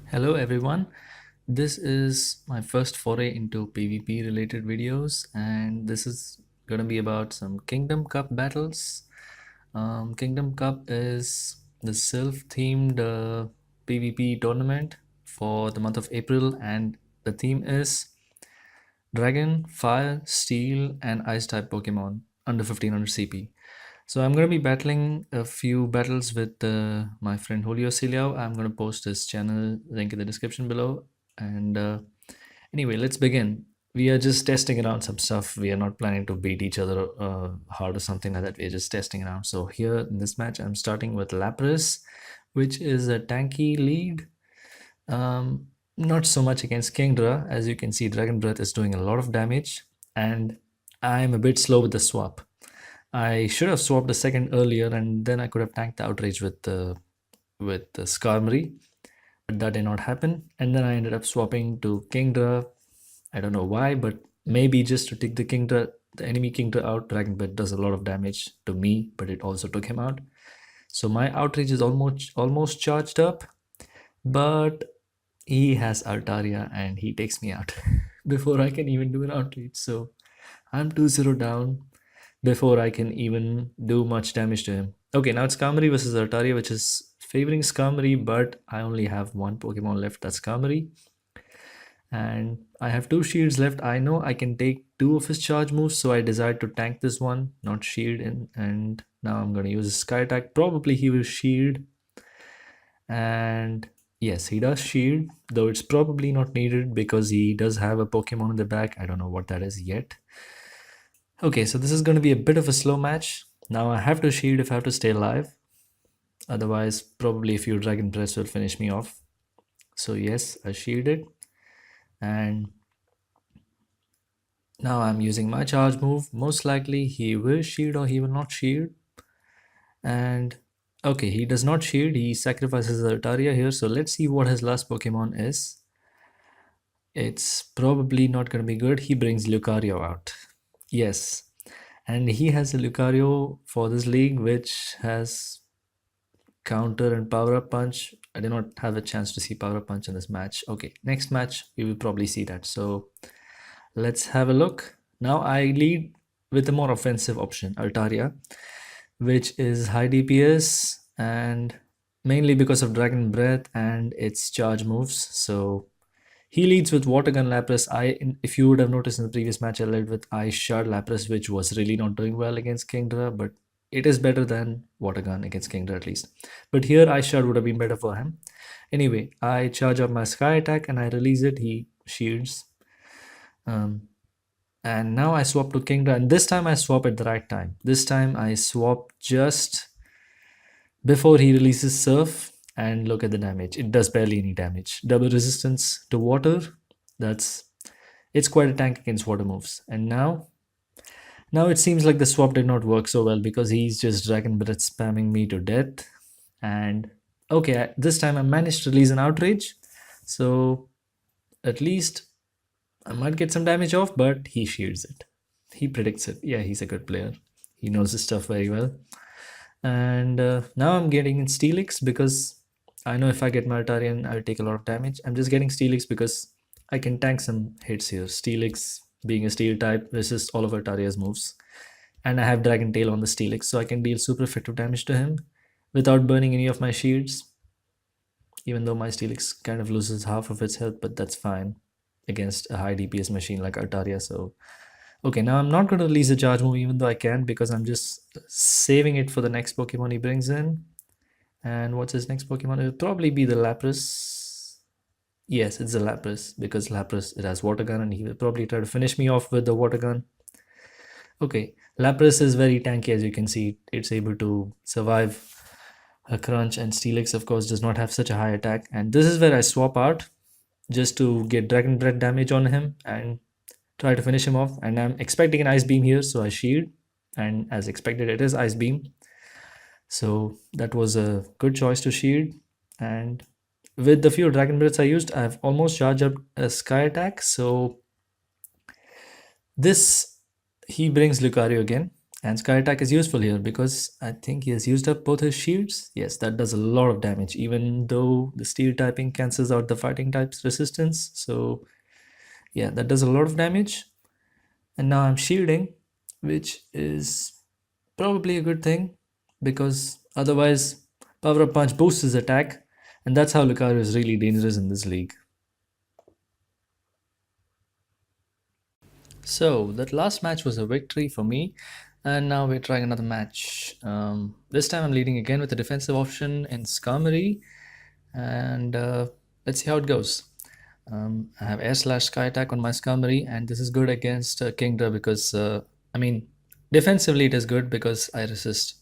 Hello everyone, this is my first foray into PvP related videos and this is gonna be about some Kingdom Cup battles. Kingdom Cup is the Silph themed PvP tournament for the month of April, and the theme is Dragon, Fire, Steel and Ice type Pokemon under 1500 CP. So I'm going to be battling a few battles with my friend JulioCeliao. I'm going to post his channel link in the description below. And anyway, let's begin. We are just testing around some stuff. We are not planning to beat each other hard or something like that. We're just testing around. So here in this match, I'm starting with Lapras, which is a tanky lead. Not so much against Kingdra. As you can see, Dragon Breath is doing a lot of damage. And I'm a bit slow with the swap. I should have swapped a second earlier, and then I could have tanked the outrage with the Skarmory, but that did not happen. And then I ended up swapping to Kingdra. I don't know why, but maybe just to take the enemy Kingdra out. Dragon Breath does a lot of damage to me, but it also took him out. So my outrage is almost charged up, but he has Altaria and he takes me out before I can even do an outrage. So I'm 2-0 down before I can even do much damage to him. Okay, now it's Skarmory versus Altaria, which is favoring Skarmory, but I only have one Pokemon left, that's Skarmory. And I have 2 shields left. I know I can take 2 of his charge moves, so I decided to tank this one, not shield in, and now I'm going to use a Sky Attack. Probably he will shield. And yes, he does shield, though it's probably not needed because he does have a Pokemon in the back. I don't know what that is yet. Okay, so this is going to be a bit of a slow match. Now I have to shield if I have to stay alive. Otherwise, probably a few Dragon Breaths will finish me off. So yes, I shielded. And now I'm using my charge move. Most likely he will shield or he will not shield. And okay, he does not shield. He sacrifices Altaria here. So let's see what his last Pokemon is. It's probably not going to be good. He brings Lucario out. Yes. And he has a Lucario for this league, which has counter and power up punch. I did not have a chance to see power up punch in this match. Okay, next match we will probably see that. So let's have a look. Now I lead with a more offensive option, Altaria, which is high DPS and mainly because of Dragon Breath and its charge moves. So he leads with Water Gun Lapras. If you would have noticed in the previous match, I led with Ice Shard Lapras, which was really not doing well against Kingdra, but it is better than Water Gun against Kingdra at least. But here Ice Shard would have been better for him. Anyway, I charge up my Sky Attack and I release it. He shields. And now I swap to Kingdra, and this time I swap at the right time. This time I swap just before he releases Surf, and look at the damage. It does barely any damage. Double resistance to water. It's quite a tank against water moves. And now it seems like the swap did not work so well because he's just Dragon Breath spamming me to death. And okay, this time I managed to release an outrage. So at least I might get some damage off, but he shields it. He predicts it. Yeah, he's a good player. He knows his stuff very well. And now I'm getting in Steelix because I know if I get Maltarian, I'll take a lot of damage. I'm just getting Steelix because I can tank some hits here. Steelix being a steel type resists all of Altaria's moves. And I have Dragon Tail on the Steelix, so I can deal super effective damage to him without burning any of my shields. Even though my Steelix kind of loses half of its health, but that's fine against a high DPS machine like Altaria. So okay, now I'm not going to release a charge move even though I can, because I'm just saving it for the next Pokemon he brings in. And what's his next Pokemon? It'll probably be the Lapras. Yes, it's the Lapras, because Lapras, it has Water Gun and he will probably try to finish me off with the Water Gun. Okay, Lapras is very tanky, as you can see. It's able to survive a crunch, and Steelix of course does not have such a high attack. And this is where I swap out just to get Dragon Breath damage on him and try to finish him off. And I'm expecting an Ice Beam here, so I shield, and as expected it is Ice Beam. So that was a good choice to shield. And with the few Dragon Breaths I used, I've almost charged up a Sky Attack. So this, he brings Lucario again, And Sky Attack is useful here because I think he has used up both his shields. Yes, that does a lot of damage, even though the steel typing cancels out the fighting type's resistance. So yeah, that does a lot of damage. And now I'm shielding, which is probably a good thing because otherwise Power Up Punch boosts his attack, and that's how Lucario is really dangerous in this league. So that last match was a victory for me, and now we're trying another match. This time I'm leading again with a defensive option in Skarmory, and let's see how it goes. I have air slash sky attack on my Skarmory, and this is good against Kingdra because I mean defensively it is good because I resist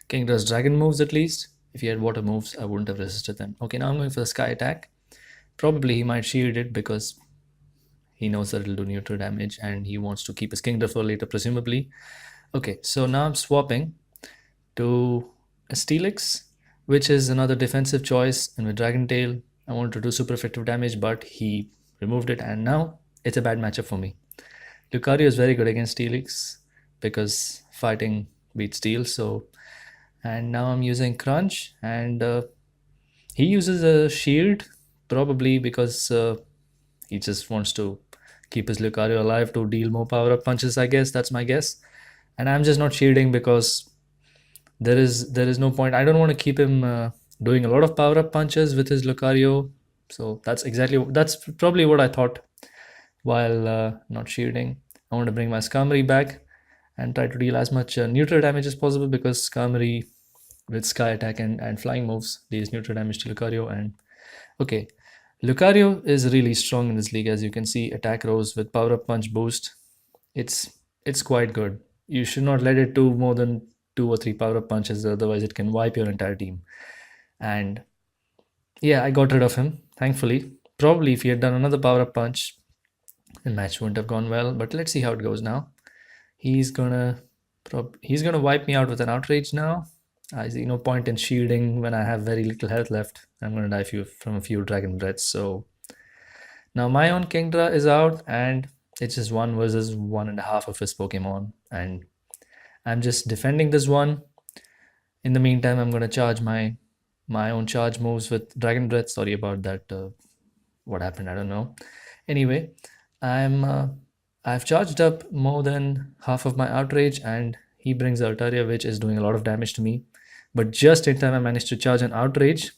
Kingdra's dragon moves at least. If he had water moves, I wouldn't have resisted them. Okay, now I'm going for the sky attack. Probably he might shield it because he knows that it'll do neutral damage and he wants to keep his Kingdra for later, presumably. Okay, so now I'm swapping to a Steelix, which is another defensive choice. And with Dragon Tail, I wanted to do super effective damage, but he removed it, and now it's a bad matchup for me. Lucario is very good against Steelix because fighting beats steel. So, and now I'm using Crunch, and he uses a shield probably because he just wants to keep his Lucario alive to deal more power up punches. I guess that's my guess, and I'm just not shielding because there is no point. I don't want to keep him doing a lot of power up punches with his Lucario. So that's probably what I thought while not shielding. I want to bring my Skarmory back and try to deal as much neutral damage as possible because Skarmory with Sky Attack and flying moves deals neutral damage to Lucario. And okay, Lucario is really strong in this league, as you can see. Attack rose with power up punch boost. It's quite good. You should not let it do more than 2 or 3 power up punches, otherwise it can wipe your entire team. And yeah, I got rid of him, thankfully. Probably if he had done another power up punch, the match wouldn't have gone well. But let's see how it goes now. He's gonna wipe me out with an outrage now. I see no point in shielding when I have very little health left. I'm gonna die from a few dragon breaths. So now my own Kingdra is out, and it's just one versus 1.5 of his Pokemon, and I'm just defending this one. In the meantime, I'm gonna charge my own charge moves with Dragon Breath. Sorry about that. What happened? I don't know. Anyway, I've charged up more than half of my outrage, and he brings Altaria, which is doing a lot of damage to me. But just in time, I managed to charge an outrage,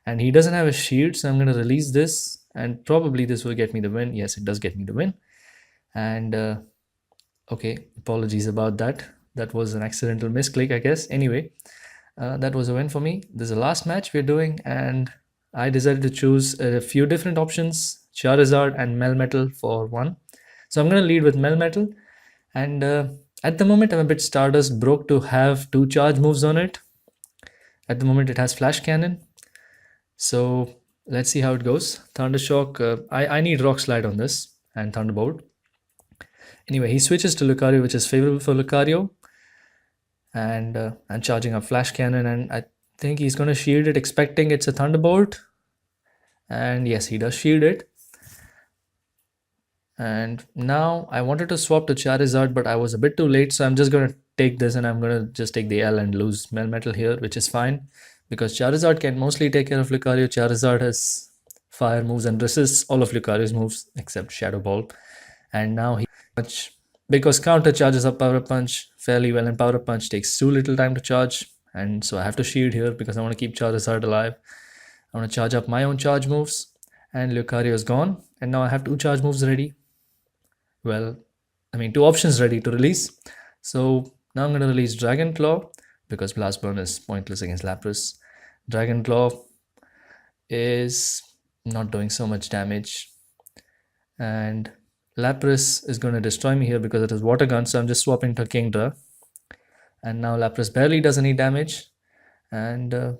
and he doesn't have a shield, so I'm going to release this, and probably this will get me the win. Yes, it does get me the win. And okay, apologies about that. That was an accidental misclick, I guess. Anyway, that was a win for me. This is the last match we're doing, and I decided to choose a few different options, Charizard and Melmetal for one. So I'm going to lead with Melmetal, and at the moment I'm a bit Stardust broke to have 2 charge moves on it. At the moment it has Flash Cannon, so let's see how it goes. Thundershock, I need Rock Slide on this, and Thunderbolt. Anyway, he switches to Lucario, which is favorable for Lucario, and I'm charging up Flash Cannon, and I think he's going to shield it, expecting it's a Thunderbolt, and yes, he does shield it. And now I wanted to swap to Charizard, but I was a bit too late, so I'm just going to take this, and I'm going to just take the L and lose Melmetal here, which is fine because Charizard can mostly take care of Lucario. Charizard has fire moves and resists all of Lucario's moves except Shadow Ball. And now he because counter charges up Power Punch fairly well, and Power Punch takes too little time to charge, and so I have to shield here because I want to keep Charizard alive. I want to charge up my own charge moves, and Lucario is gone, and now I have 2 charge moves ready. Well, I mean 2 options ready to release. So now I'm going to release Dragon Claw because Blast Burn is pointless against Lapras. Dragon Claw is not doing so much damage, and Lapras is going to destroy me here because it is Water Gun, so I'm just swapping to Kingdra. And now Lapras barely does any damage, and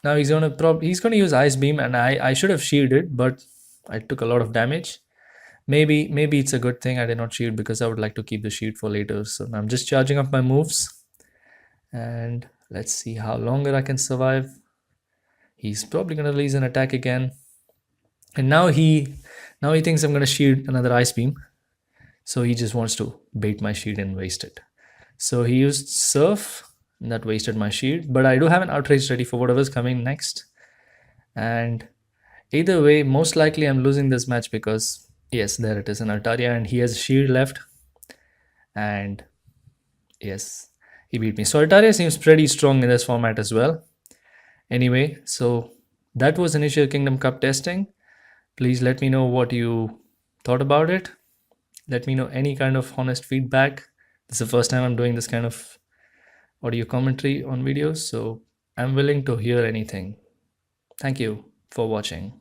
now he's going to use Ice Beam, and I should have shielded, but I took a lot of damage. Maybe it's a good thing I did not shield because I would like to keep the shield for later. So I'm just charging up my moves, and let's see how longer I can survive. He's probably going to release an attack again, and now he thinks I'm going to shield another Ice Beam, so he just wants to bait my shield and waste it. So he used Silph, and that wasted my shield. But I do have an outrage ready for whatever's coming next. And either way, most likely I'm losing this match because, yes, there it is, an Altaria, and he has shield left. And yes, he beat me. So Altaria seems pretty strong in this format as well. Anyway, so that was Initial Kingdom Cup testing. Please let me know what you thought about it. Let me know any kind of honest feedback. This is the first time I'm doing this kind of audio commentary on videos, so I'm willing to hear anything. Thank you for watching.